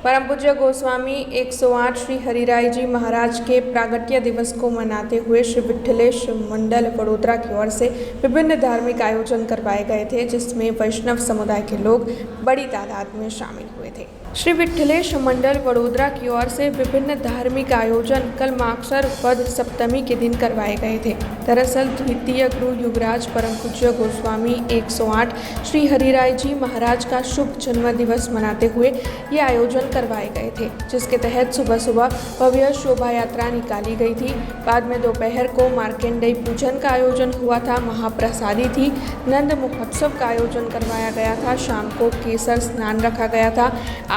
परम पूज्य गोस्वामी 108 श्री हरिराय जी महाराज के प्रागट्य दिवस को मनाते हुए श्री विठलेश मंडल वडोदरा की ओर से विभिन्न धार्मिक आयोजन करवाए गए थे, जिसमें वैष्णव समुदाय के लोग बड़ी तादाद में शामिल हुए थे। श्री विठलेश मंडल वडोदरा की ओर से विभिन्न धार्मिक आयोजन कल माक्षर वध सप्तमी के दिन करवाए गए थे। दरअसल द्वितीय गुरु युवराज परम पूज्य गोस्वामी 108 श्री हरिराय जी महाराज का शुभ जन्म दिवस मनाते हुए ये आयोजन करवाए गए थे, जिसके तहत सुबह सुबह भव्य शोभा यात्रा निकाली गई थी। बाद में दोपहर को मार्केंडेय पूजन का आयोजन हुआ था, महाप्रसादी थी, नंद महोत्सव का आयोजन करवाया गया था, शाम को केसर स्नान रखा गया था,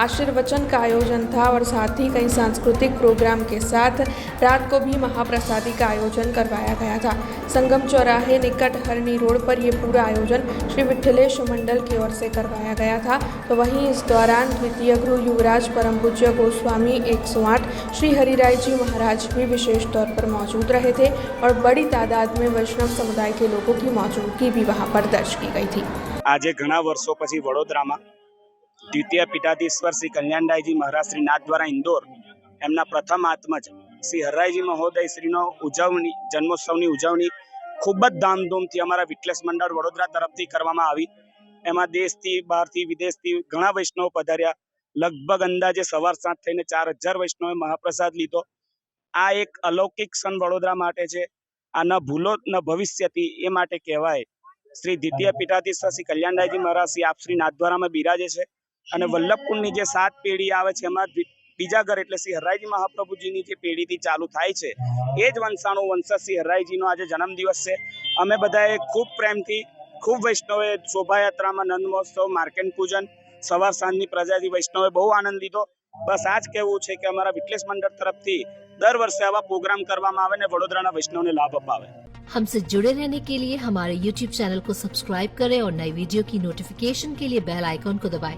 आशीर्वचन का आयोजन था और साथ ही कई सांस्कृतिक प्रोग्राम के साथ रात को भी महाप्रसादी का आयोजन करवाया गया था। संगम चौराहे निकट हरनी रोड पर यह पूरा आयोजन श्री विठलेश मंडल की ओर से करवाया गया था। तो वहीं इस दौरान द्वितीय गुरु युवराज परम पूज्य गोस्वामी 108 श्री हरिराय जी महाराज भी विशेष तौर पर मौजूद रहे थे और बड़ी तादाद में वैष्णव समुदाय के लोगों की मौजूदगी भी वहां पर दर्ज की गई थी। आज घणा वर्षों पछी वडोदरामां द्वितीय पीठाधीश्वर श्री कल्याणरायजी महाराज श्री नाथद्वारा इंदोर एमना प्रथम आत्मज श्री हररायजी महोदय श्रीनो उजवणी जन्मोत्सवनी उजवणी खूब ज धामधूमथी अमारा विठलेश मंडल वडोदरा तरफथी करवामां आवी। एमां देशथी बहारथी विदेशथी घणा वैष्णव पधार्या। लगभग अंदाजे सवार 7 थईने 4000 वैष्णवे महाप्रसाद लीधो। आ एक अलौकिक क्षण वडोदरा माटे छे। आ न भूलो न भविष्यथी ए माटे कहेवाय। श्री द्वितीय पीठाधीश्वर श्री कल्याणरायजी महाराज श्री आप श्री नाथद्वारामां बिराजे छे અને વલ્લભકુંડની જે 7 પેઢી આવે છે એમાં બીજા ઘર એટલે શ્રી હરરાયજી મહાપ્રભુજીની જે પેઢીથી ચાલુ થાય છે એ જ વંશાણુ વંશજ શ્રી હરરાયજીનો આજે જન્મદિવસ છે। અમે બધાએ ખૂબ પ્રેમથી ખૂબ વૈષ્ણવે શોભાયાત્રામાં નંદ મહોત્સવ માર્કેન્ડ પૂજન સવાર સાંજની પ્રજાથી વૈષ્ણવે બહુ આનંદ લીધો। બસ આ જ કહેવું છે કે અમારા વિઠલેશ મંડળ તરફથી દર વર્ષે આવા પ્રોગ્રામ કરવામાં આવે ને વડોદરાના વૈષ્ણવને લાભ અપાવે। हमसे जुड़े रहने के लिए हमारे YouTube चैनल को सब्सक्राइब करें और नई वीडियो की नोटिफिकेशन के लिए बेल आइकॉन को दबाएं।